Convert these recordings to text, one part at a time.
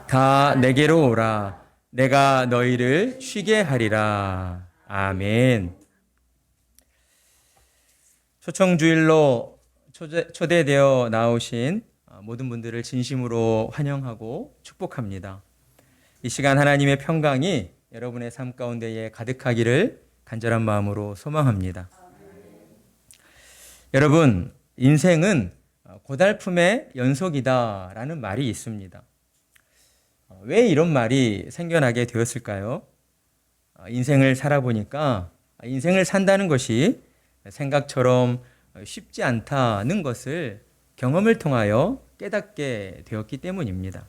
다 내게로 오라. 내가 너희를 쉬게 하리라. 아멘. 초청주일로 초대되어 나오신 모든 분들을 진심으로 환영하고 축복합니다. 이 시간 하나님의 평강이 여러분의 삶 가운데에 가득하기를 간절한 마음으로 소망합니다. 여러분, 인생은 고달픔의 연속이다라는 말이 있습니다. 왜 이런 말이 생겨나게 되었을까요? 인생을 살아보니까 인생을 산다는 것이 생각처럼 쉽지 않다는 것을 경험을 통하여 깨닫게 되었기 때문입니다.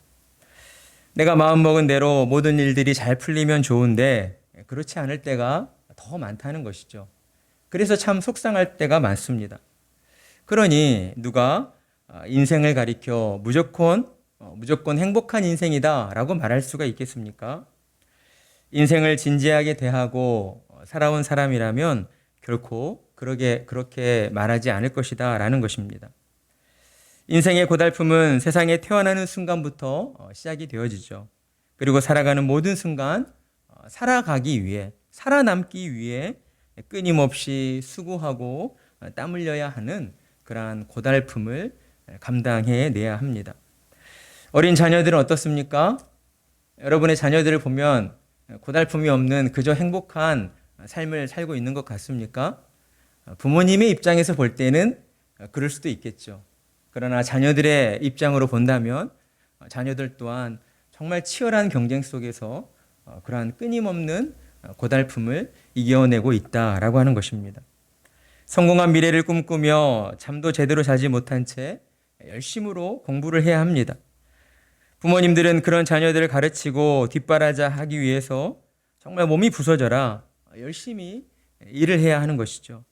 내가 마음먹은 대로 모든 일들이 잘 풀리면 좋은데 그렇지 않을 때가 더 많다는 것이죠. 그래서 참 속상할 때가 많습니다. 그러니 누가 인생을 가리켜 무조건 행복한 인생이다 라고 말할 수가 있겠습니까? 인생을 진지하게 대하고 살아온 사람이라면 결코 그렇게 말하지 않을 것이다 라는 것입니다. 인생의 고달픔은 세상에 태어나는 순간부터 시작이 되어지죠. 그리고 살아가는 모든 순간 살아가기 위해, 살아남기 위해 끊임없이 수고하고 땀 흘려야 하는 그러한 고달픔을 감당해내야 합니다. 어린 자녀들은 어떻습니까? 여러분의 자녀들을 보면 고달픔이 없는 그저 행복한 삶을 살고 있는 것 같습니까? 부모님의 입장에서 볼 때는 그럴 수도 있겠죠. 그러나 자녀들의 입장으로 본다면 자녀들 또한 정말 치열한 경쟁 속에서 그러한 끊임없는 고달픔을 이겨내고 있다라고 하는 것입니다. 성공한 미래를 꿈꾸며 잠도 제대로 자지 못한 채 열심으로 공부를 해야 합니다. 부모님들은 그런 자녀들을 가르치고 뒷바라자 하기 위해서 정말 몸이 부서져라 열심히 일을 해야 하는 것이죠.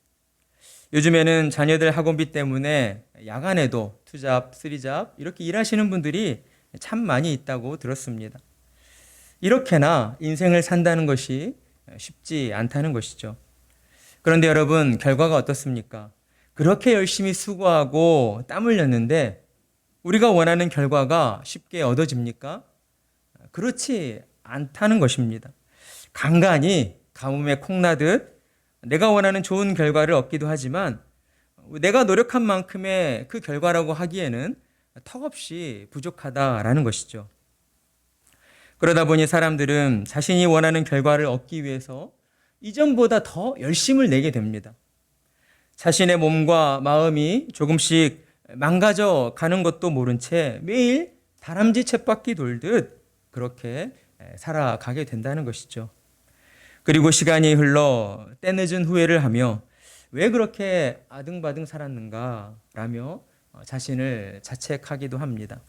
요즘에는 자녀들 학원비 때문에 야간에도 투잡, 쓰리잡 이렇게 일하시는 분들이 참 많이 있다고 들었습니다. 이렇게나 인생을 산다는 것이 쉽지 않다는 것이죠. 그런데 여러분, 결과가 어떻습니까? 그렇게 열심히 수고하고 땀 흘렸는데 우리가 원하는 결과가 쉽게 얻어집니까? 그렇지 않다는 것입니다. 간간히 가뭄에 콩나듯 내가 원하는 좋은 결과를 얻기도 하지만 내가 노력한 만큼의 그 결과라고 하기에는 턱없이 부족하다라는 것이죠. 그러다 보니 사람들은 자신이 원하는 결과를 얻기 위해서 이전보다 더 열심을 내게 됩니다. 자신의 몸과 마음이 조금씩 망가져 가는 것도 모른 채 매일 다람쥐 쳇바퀴 돌듯 그렇게 살아가게 된다는 것이죠. 그리고 시간이 흘러 때늦은 후회를 하며 왜 그렇게 아등바등 살았는가 라며 자신을 자책하기도 합니다.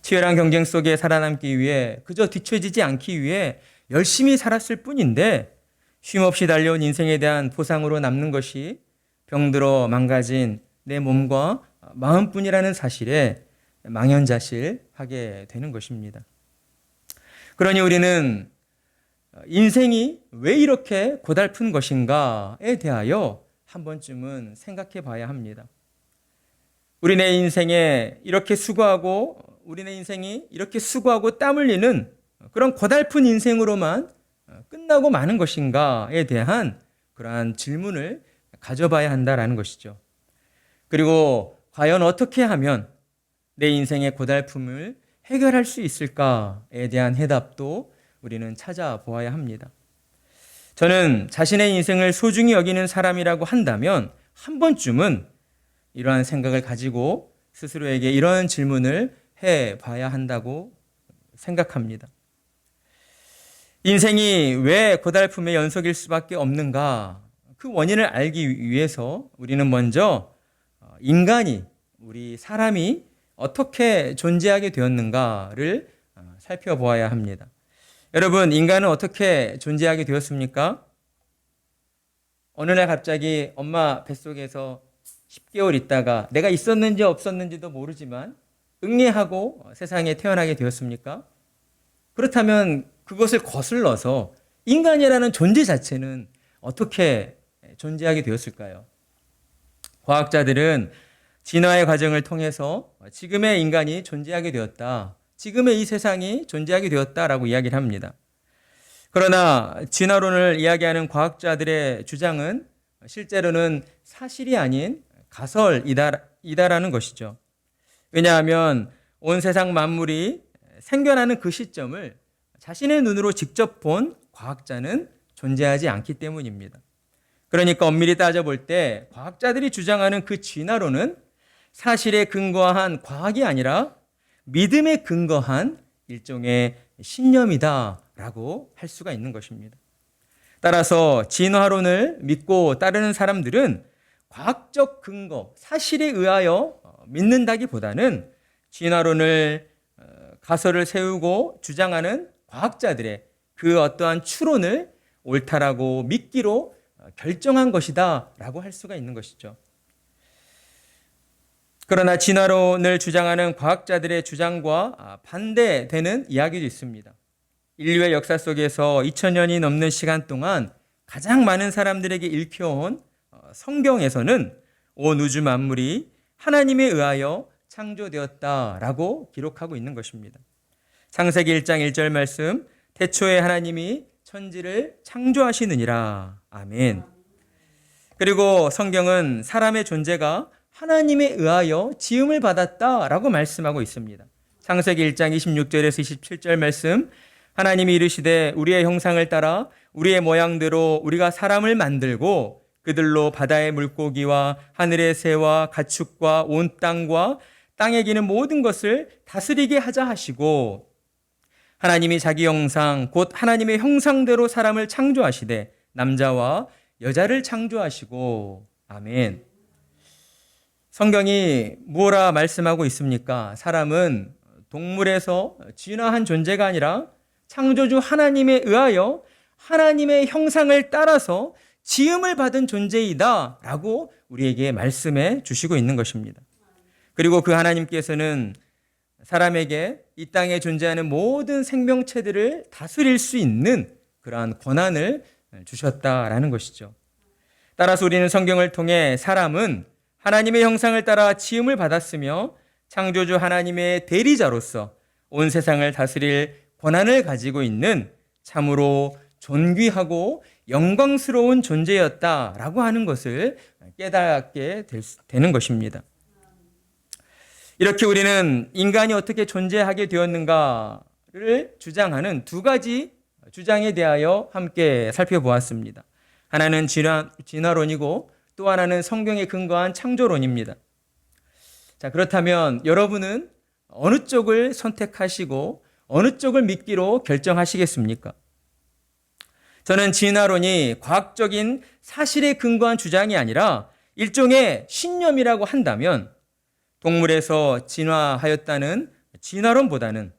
치열한 경쟁 속에 살아남기 위해 그저 뒤처지지 않기 위해 열심히 살았을 뿐인데 쉼없이 달려온 인생에 대한 보상으로 남는 것이 병들어 망가진 내 몸과 마음뿐이라는 사실에 망연자실하게 되는 것입니다. 그러니 우리는 인생이 왜 이렇게 고달픈 것인가에 대하여 한 번쯤은 생각해 봐야 합니다. 우리네 인생이 이렇게 수고하고 땀 흘리는 그런 고달픈 인생으로만 끝나고 마는 것인가에 대한 그러한 질문을 가져봐야 한다라는 것이죠. 그리고 과연 어떻게 하면 내 인생의 고달픔을 해결할 수 있을까에 대한 해답도 우리는 찾아보아야 합니다. 저는 자신의 인생을 소중히 여기는 사람이라고 한다면 한 번쯤은 이러한 생각을 가지고 스스로에게 이런 질문을 해봐야 한다고 생각합니다. 인생이 왜 고달픔의 연속일 수밖에 없는가? 그 원인을 알기 위해서 우리는 먼저 우리 사람이 어떻게 존재하게 되었는가를 살펴보아야 합니다. 여러분, 인간은 어떻게 존재하게 되었습니까? 어느 날 갑자기 엄마 뱃속에서 10개월 있다가 내가 있었는지 없었는지도 모르지만 응애하고 세상에 태어나게 되었습니까? 그렇다면 그것을 거슬러서 인간이라는 존재 자체는 어떻게 존재하게 되었을까요? 과학자들은 진화의 과정을 통해서 지금의 인간이 존재하게 되었다. 지금의 이 세상이 존재하게 되었다라고 이야기를 합니다. 그러나 진화론을 이야기하는 과학자들의 주장은 실제로는 사실이 아닌 가설이다라는 것이죠. 왜냐하면 온 세상 만물이 생겨나는 그 시점을 자신의 눈으로 직접 본 과학자는 존재하지 않기 때문입니다. 그러니까 엄밀히 따져볼 때 과학자들이 주장하는 그 진화론은 사실에 근거한 과학이 아니라 믿음에 근거한 일종의 신념이다라고 할 수가 있는 것입니다. 따라서 진화론을 믿고 따르는 사람들은 과학적 근거, 사실에 의하여 믿는다기보다는 진화론을 가설을 세우고 주장하는 과학자들의 그 어떠한 추론을 옳다라고 믿기로 결정한 것이다 라고 할 수가 있는 것이죠. 그러나 진화론을 주장하는 과학자들의 주장과 반대되는 이야기도 있습니다. 인류의 역사 속에서 2000년이 넘는 시간 동안 가장 많은 사람들에게 읽혀온 성경에서는 온 우주 만물이 하나님에 의하여 창조되었다라고 기록하고 있는 것입니다. 창세기 1장 1절 말씀, 태초에 하나님이 천지를 창조하시느니라. 아멘. 그리고 성경은 사람의 존재가 하나님에 의하여 지음을 받았다라고 말씀하고 있습니다. 창세기 1장 26절에서 27절 말씀, 하나님이 이르시되 우리의 형상을 따라 우리의 모양대로 우리가 사람을 만들고 그들로 바다의 물고기와 하늘의 새와 가축과 온 땅과 땅에 기는 모든 것을 다스리게 하자 하시고, 하나님이 자기 형상 곧 하나님의 형상대로 사람을 창조하시되 남자와 여자를 창조하시고. 아멘. 성경이 뭐라 말씀하고 있습니까? 사람은 동물에서 진화한 존재가 아니라 창조주 하나님에 의하여 하나님의 형상을 따라서 지음을 받은 존재이다 라고 우리에게 말씀해 주시고 있는 것입니다. 그리고 그 하나님께서는 사람에게 이 땅에 존재하는 모든 생명체들을 다스릴 수 있는 그러한 권한을 주셨다라는 것이죠. 따라서 우리는 성경을 통해 사람은 하나님의 형상을 따라 지음을 받았으며 창조주 하나님의 대리자로서 온 세상을 다스릴 권한을 가지고 있는 참으로 존귀하고 영광스러운 존재였다라고 하는 것을 깨닫게 되는 것입니다. 이렇게 우리는 인간이 어떻게 존재하게 되었는가를 주장하는 두 가지 주장에 대하여 함께 살펴보았습니다. 하나는 진화론이고 또 하나는 성경에 근거한 창조론입니다. 자, 그렇다면 여러분은 어느 쪽을 선택하시고 어느 쪽을 믿기로 결정하시겠습니까? 저는 진화론이 과학적인 사실에 근거한 주장이 아니라 일종의 신념이라고 한다면 동물에서 진화하였다는 진화론보다는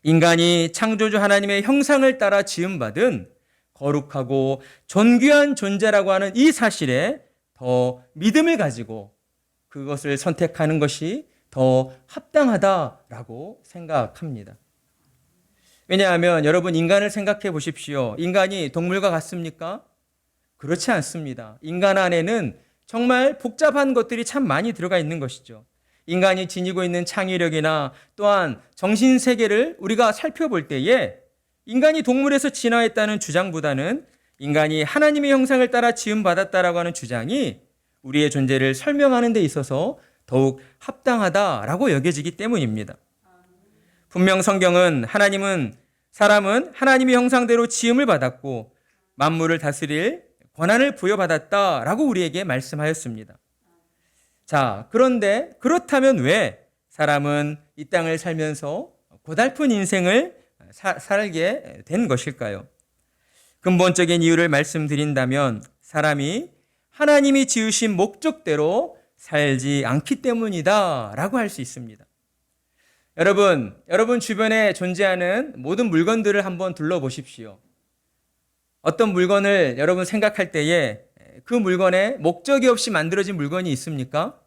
인간이 창조주 하나님의 형상을 따라 지음받은 거룩하고 존귀한 존재라고 하는 이 사실에 더 믿음을 가지고 그것을 선택하는 것이 더 합당하다라고 생각합니다. 왜냐하면 여러분, 인간을 생각해 보십시오. 인간이 동물과 같습니까? 그렇지 않습니다. 인간 안에는 정말 복잡한 것들이 참 많이 들어가 있는 것이죠. 인간이 지니고 있는 창의력이나 또한 정신세계를 우리가 살펴볼 때에 인간이 동물에서 진화했다는 주장보다는 인간이 하나님의 형상을 따라 지음받았다라고 하는 주장이 우리의 존재를 설명하는 데 있어서 더욱 합당하다라고 여겨지기 때문입니다. 분명 성경은 사람은 하나님의 형상대로 지음을 받았고 만물을 다스릴 권한을 부여받았다라고 우리에게 말씀하였습니다. 자, 그런데 그렇다면 왜 사람은 이 땅을 살면서 고달픈 인생을 살게 된 것일까요? 근본적인 이유를 말씀드린다면 사람이 하나님이 지으신 목적대로 살지 않기 때문이다라고 할 수 있습니다. 여러분 주변에 존재하는 모든 물건들을 한번 둘러보십시오. 어떤 물건을 여러분 생각할 때에 그 물건에 목적이 없이 만들어진 물건이 있습니까?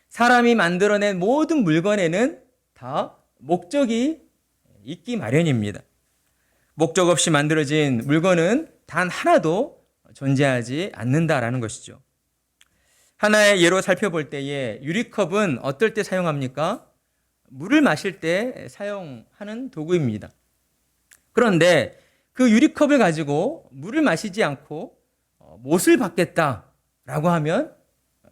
사람이 만들어낸 모든 물건에는 다 목적이 있기 마련입니다. 목적 없이 만들어진 물건은 단 하나도 존재하지 않는다라는 것이죠. 하나의 예로 살펴볼 때에 유리컵은 어떨 때 사용합니까? 물을 마실 때 사용하는 도구입니다. 그런데 그 유리컵을 가지고 물을 마시지 않고 못을 박겠다라고 하면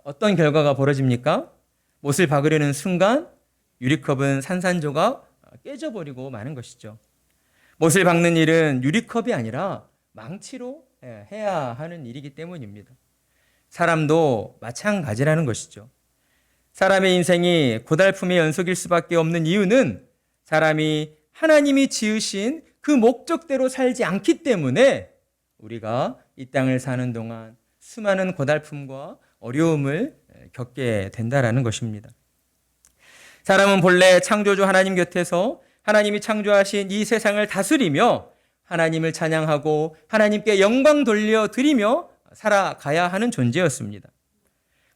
어떤 결과가 벌어집니까? 못을 박으려는 순간 유리컵은 산산조각 깨져버리고 마는 것이죠. 못을 박는 일은 유리컵이 아니라 망치로 해야 하는 일이기 때문입니다. 사람도 마찬가지라는 것이죠. 사람의 인생이 고달픔의 연속일 수밖에 없는 이유는 사람이 하나님이 지으신 그 목적대로 살지 않기 때문에 우리가 이 땅을 사는 동안 수많은 고달픔과 어려움을 겪게 된다라는 것입니다. 사람은 본래 창조주 하나님 곁에서 하나님이 창조하신 이 세상을 다스리며 하나님을 찬양하고 하나님께 영광 돌려드리며 살아가야 하는 존재였습니다.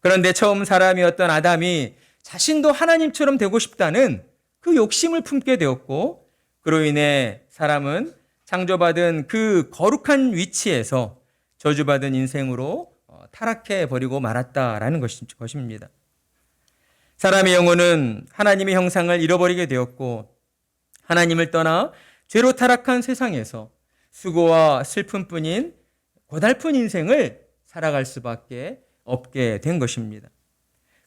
그런데 처음 사람이었던 아담이 자신도 하나님처럼 되고 싶다는 그 욕심을 품게 되었고, 그로 인해 사람은 창조받은 그 거룩한 위치에서 저주받은 인생으로 타락해 버리고 말았다라는 것입니다. 사람의 영혼은 하나님의 형상을 잃어버리게 되었고, 하나님을 떠나 죄로 타락한 세상에서 수고와 슬픔뿐인 고달픈 인생을 살아갈 수밖에 없게 된 것입니다.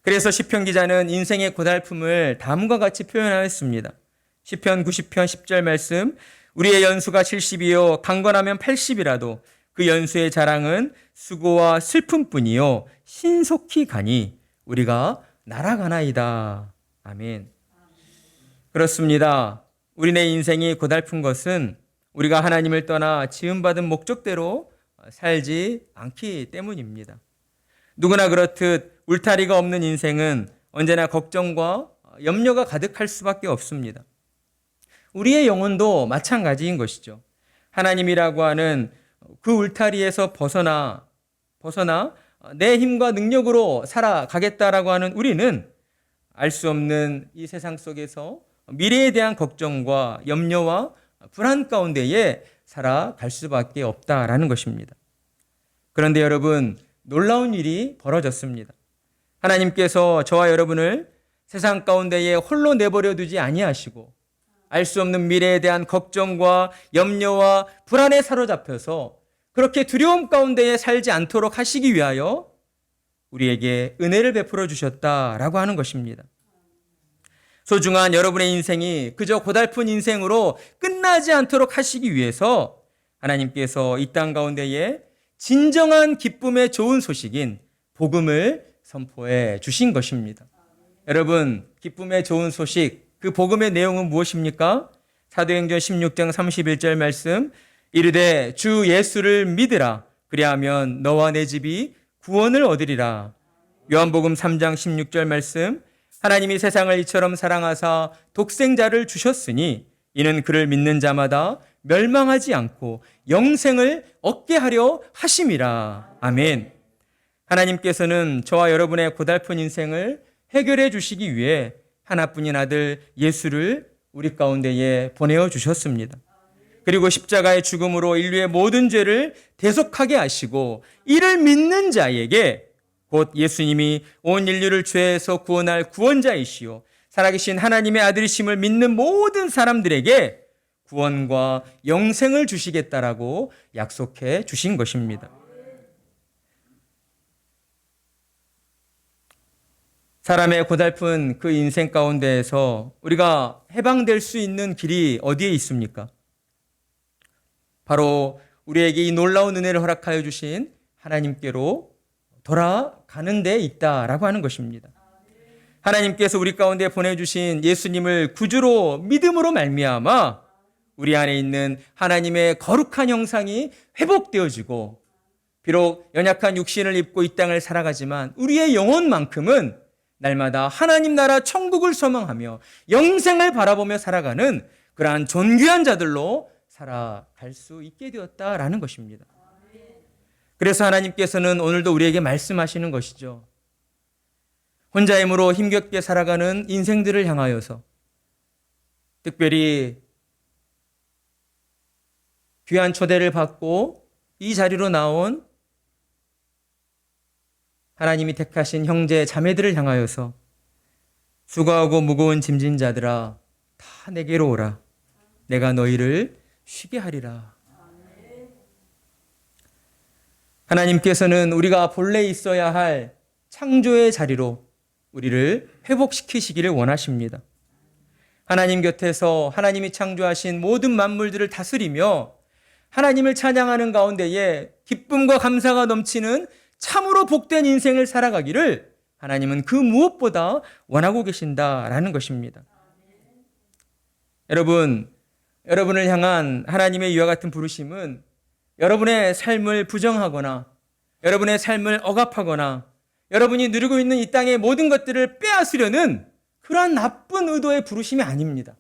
그래서 시편 기자는 인생의 고달픔을 다음과 같이 표현하였습니다. 시편 90편 10절 말씀, 우리의 연수가 70이요 강건하면 80이라도 그 연수의 자랑은 수고와 슬픔뿐이요 신속히 가니 우리가 날아가나이다. 아멘. 그렇습니다. 우리네 인생이 고달픈 것은 우리가 하나님을 떠나 지음받은 목적대로 살지 않기 때문입니다. 누구나 그렇듯 울타리가 없는 인생은 언제나 걱정과 염려가 가득할 수밖에 없습니다. 우리의 영혼도 마찬가지인 것이죠. 하나님이라고 하는 그 울타리에서 벗어나 내 힘과 능력으로 살아가겠다라고 하는 우리는 알 수 없는 이 세상 속에서 미래에 대한 걱정과 염려와 불안 가운데에 살아갈 수밖에 없다라는 것입니다. 그런데 여러분, 놀라운 일이 벌어졌습니다. 하나님께서 저와 여러분을 세상 가운데에 홀로 내버려 두지 아니하시고 알 수 없는 미래에 대한 걱정과 염려와 불안에 사로잡혀서 그렇게 두려움 가운데에 살지 않도록 하시기 위하여 우리에게 은혜를 베풀어 주셨다라고 하는 것입니다. 소중한 여러분의 인생이 그저 고달픈 인생으로 끝나지 않도록 하시기 위해서 하나님께서 이 땅 가운데에 진정한 기쁨의 좋은 소식인 복음을 선포해 주신 것입니다. 여러분, 기쁨의 좋은 소식, 그 복음의 내용은 무엇입니까? 사도행전 16장 31절 말씀, 이르되 주 예수를 믿으라. 그리하면 너와 내 집이 구원을 얻으리라. 요한복음 3장 16절 말씀, 하나님이 세상을 이처럼 사랑하사 독생자를 주셨으니 이는 그를 믿는 자마다 멸망하지 않고 영생을 얻게 하려 하심이라. 아멘. 하나님께서는 저와 여러분의 고달픈 인생을 해결해 주시기 위해 하나뿐인 아들 예수를 우리 가운데에 보내어 주셨습니다. 그리고 십자가의 죽음으로 인류의 모든 죄를 대속하게 하시고 이를 믿는 자에게 곧 예수님이 온 인류를 죄에서 구원할 구원자이시요 살아계신 하나님의 아들이심을 믿는 모든 사람들에게 구원과 영생을 주시겠다라고 약속해 주신 것입니다. 사람의 고달픈 그 인생 가운데에서 우리가 해방될 수 있는 길이 어디에 있습니까? 바로 우리에게 이 놀라운 은혜를 허락하여 주신 하나님께로 돌아가는 데 있다라고 하는 것입니다. 하나님께서 우리 가운데 보내주신 예수님을 구주로 믿음으로 말미암아 우리 안에 있는 하나님의 거룩한 형상이 회복되어지고 비록 연약한 육신을 입고 이 땅을 살아가지만 우리의 영혼만큼은 날마다 하나님 나라 천국을 소망하며 영생을 바라보며 살아가는 그러한 존귀한 자들로 살아갈 수 있게 되었다라는 것입니다. 그래서 하나님께서는 오늘도 우리에게 말씀하시는 것이죠. 혼자 힘으로 힘겹게 살아가는 인생들을 향하여서 특별히 귀한 초대를 받고 이 자리로 나온 하나님이 택하신 형제 자매들을 향하여서 수고하고 무거운 짐진 자들아 다 내게로 오라. 내가 너희를 쉬게 하리라. 하나님께서는 우리가 본래 있어야 할 창조의 자리로 우리를 회복시키시기를 원하십니다. 하나님 곁에서 하나님이 창조하신 모든 만물들을 다스리며 하나님을 찬양하는 가운데에 기쁨과 감사가 넘치는 참으로 복된 인생을 살아가기를 하나님은 그 무엇보다 원하고 계신다라는 것입니다. 여러분을 향한 하나님의 이와 같은 부르심은 여러분의 삶을 부정하거나 여러분의 삶을 억압하거나 여러분이 누리고 있는 이 땅의 모든 것들을 빼앗으려는 그러한 나쁜 의도의 부르심이 아닙니다.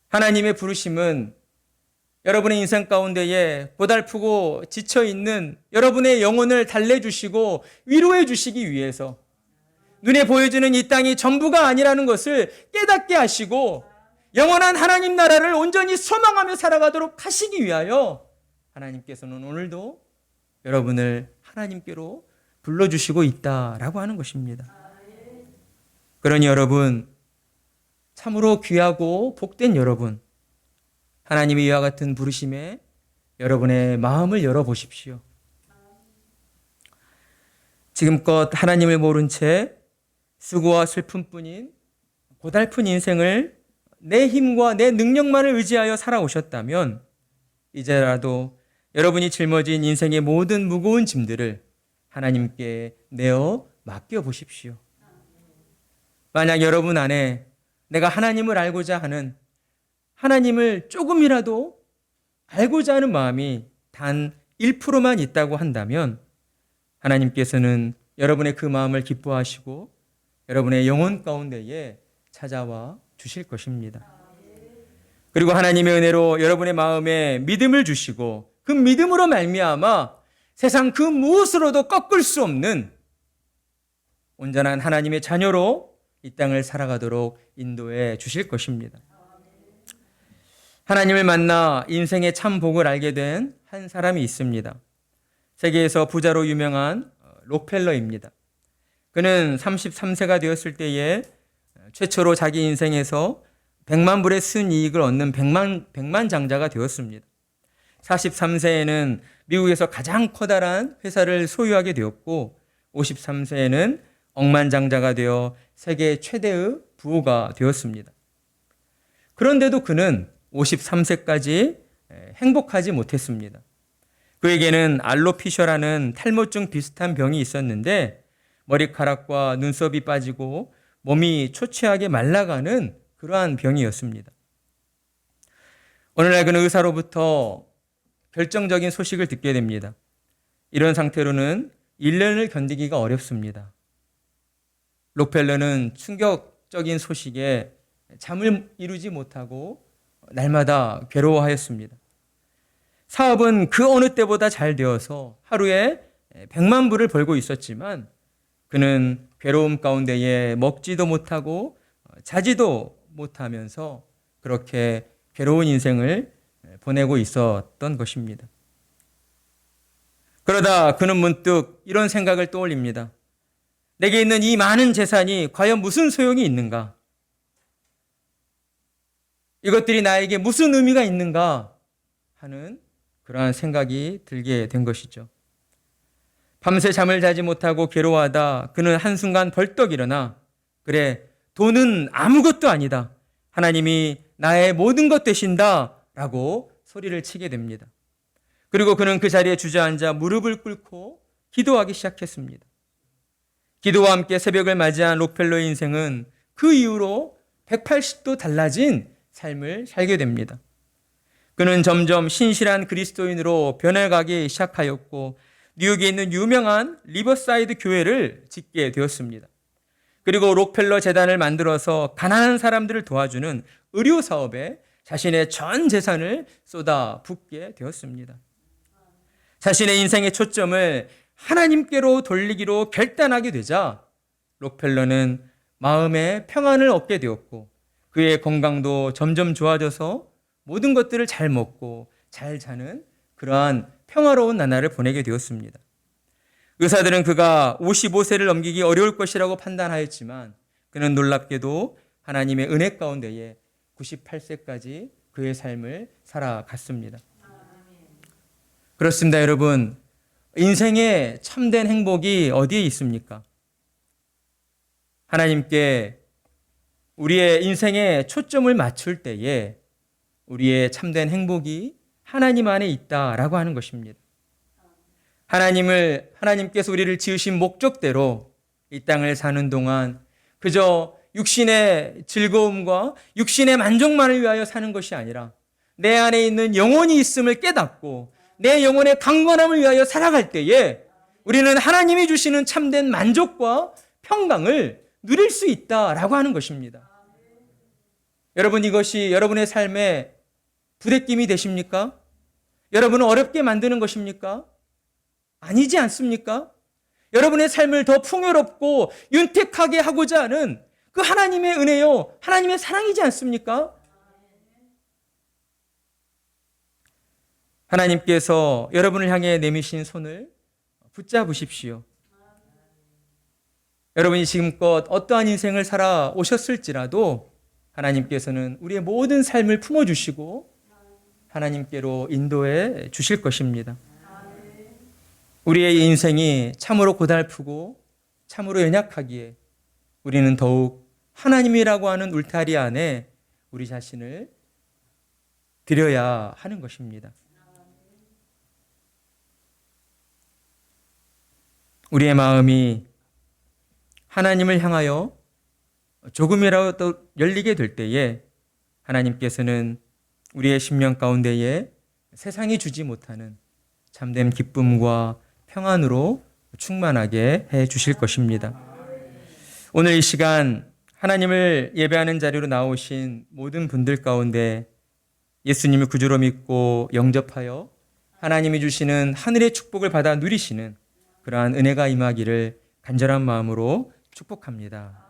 하나님의 부르심은 여러분의 인생 가운데에 고달프고 지쳐있는 여러분의 영혼을 달래주시고 위로해 주시기 위해서 눈에 보여지는 이 땅이 전부가 아니라는 것을 깨닫게 하시고 영원한 하나님 나라를 온전히 소망하며 살아가도록 하시기 위하여 하나님께서는 오늘도 여러분을 하나님께로 불러주시고 있다라고 하는 것입니다. 그러니 여러분, 참으로 귀하고 복된 여러분, 하나님의 이와 같은 부르심에 여러분의 마음을 열어보십시오. 지금껏 하나님을 모른 채 수고와 슬픔뿐인 고달픈 인생을 내 힘과 내 능력만을 의지하여 살아오셨다면 이제라도 여러분이 짊어진 인생의 모든 무거운 짐들을 하나님께 내어 맡겨보십시오. 만약 여러분 안에 내가 하나님을 알고자 하는, 하나님을 조금이라도 알고자 하는 마음이 단 1%만 있다고 한다면 하나님께서는 여러분의 그 마음을 기뻐하시고 여러분의 영혼 가운데에 찾아와 주실 것입니다. 그리고 하나님의 은혜로 여러분의 마음에 믿음을 주시고 그 믿음으로 말미암아 세상 그 무엇으로도 꺾을 수 없는 온전한 하나님의 자녀로 이 땅을 살아가도록 인도해 주실 것입니다. 하나님을 만나 인생의 참 복을 알게 된 한 사람이 있습니다. 세계에서 부자로 유명한 록펠러입니다. 그는 33세가 되었을 때에 최초로 자기 인생에서 100만 불의 순이익을 얻는 백만장자가 되었습니다. 43세에는 미국에서 가장 커다란 회사를 소유하게 되었고 53세에는 억만장자가 되어 세계 최대의 부호가 되었습니다. 그런데도 그는 53세까지 행복하지 못했습니다. 그에게는 알로피셔라는 탈모증 비슷한 병이 있었는데 머리카락과 눈썹이 빠지고 몸이 초췌하게 말라가는 그러한 병이었습니다. 어느 날 그는 의사로부터 결정적인 소식을 듣게 됩니다. 이런 상태로는 1년을 견디기가 어렵습니다. 록펠러는 충격적인 소식에 잠을 이루지 못하고 날마다 괴로워하였습니다. 사업은 그 어느 때보다 잘 되어서 하루에 100만 불을 벌고 있었지만 그는 괴로움 가운데에 먹지도 못하고 자지도 못하면서 그렇게 괴로운 인생을 보내고 있었던 것입니다. 그러다 그는 문득 이런 생각을 떠올립니다. 내게 있는 이 많은 재산이 과연 무슨 소용이 있는가? 이것들이 나에게 무슨 의미가 있는가 하는 그러한 생각이 들게 된 것이죠. 밤새 잠을 자지 못하고 괴로워하다 그는 한순간 벌떡 일어나 그래, 돈은 아무것도 아니다. 하나님이 나의 모든 것 되신다 라고 소리를 치게 됩니다. 그리고 그는 그 자리에 주저앉아 무릎을 꿇고 기도하기 시작했습니다. 기도와 함께 새벽을 맞이한 록펠러의 인생은 그 이후로 180도 달라진 삶을 살게 됩니다. 그는 점점 신실한 그리스도인으로 변해가기 시작하였고 뉴욕에 있는 유명한 리버사이드 교회를 짓게 되었습니다. 그리고 록펠러 재단을 만들어서 가난한 사람들을 도와주는 의료 사업에 자신의 전 재산을 쏟아붓게 되었습니다. 자신의 인생의 초점을 하나님께로 돌리기로 결단하게 되자 록펠러는 마음의 평안을 얻게 되었고 그의 건강도 점점 좋아져서 모든 것들을 잘 먹고 잘 자는 그러한 평화로운 나날을 보내게 되었습니다. 의사들은 그가 55세를 넘기기 어려울 것이라고 판단하였지만 그는 놀랍게도 하나님의 은혜 가운데에 98세까지 그의 삶을 살아갔습니다. 그렇습니다, 여러분. 인생의 참된 행복이 어디에 있습니까? 하나님께 우리의 인생에 초점을 맞출 때에 우리의 참된 행복이 하나님 안에 있다라고 하는 것입니다. 하나님께서 우리를 지으신 목적대로 이 땅을 사는 동안 그저 육신의 즐거움과 육신의 만족만을 위하여 사는 것이 아니라 내 안에 있는 영혼이 있음을 깨닫고 내 영혼의 강건함을 위하여 살아갈 때에 우리는 하나님이 주시는 참된 만족과 평강을 누릴 수 있다라고 하는 것입니다. 여러분, 이것이 여러분의 삶에 부대낌이 되십니까? 여러분을 어렵게 만드는 것입니까? 아니지 않습니까? 여러분의 삶을 더 풍요롭고 윤택하게 하고자 하는 그 하나님의 은혜요, 하나님의 사랑이지 않습니까? 하나님께서 여러분을 향해 내미신 손을 붙잡으십시오. 여러분이 지금껏 어떠한 인생을 살아오셨을지라도 하나님께서는 우리의 모든 삶을 품어주시고 하나님께로 인도해 주실 것입니다. 우리의 인생이 참으로 고달프고 참으로 연약하기에 우리는 더욱 하나님이라고 하는 울타리 안에 우리 자신을 드려야 하는 것입니다. 우리의 마음이 하나님을 향하여 조금이라도 열리게 될 때에 하나님께서는 우리의 심령 가운데에 세상이 주지 못하는 참된 기쁨과 평안으로 충만하게 해 주실 것입니다. 오늘 이 시간 하나님을 예배하는 자리로 나오신 모든 분들 가운데 예수님을 구주로 믿고 영접하여 하나님이 주시는 하늘의 축복을 받아 누리시는 그러한 은혜가 임하기를 간절한 마음으로 축복합니다.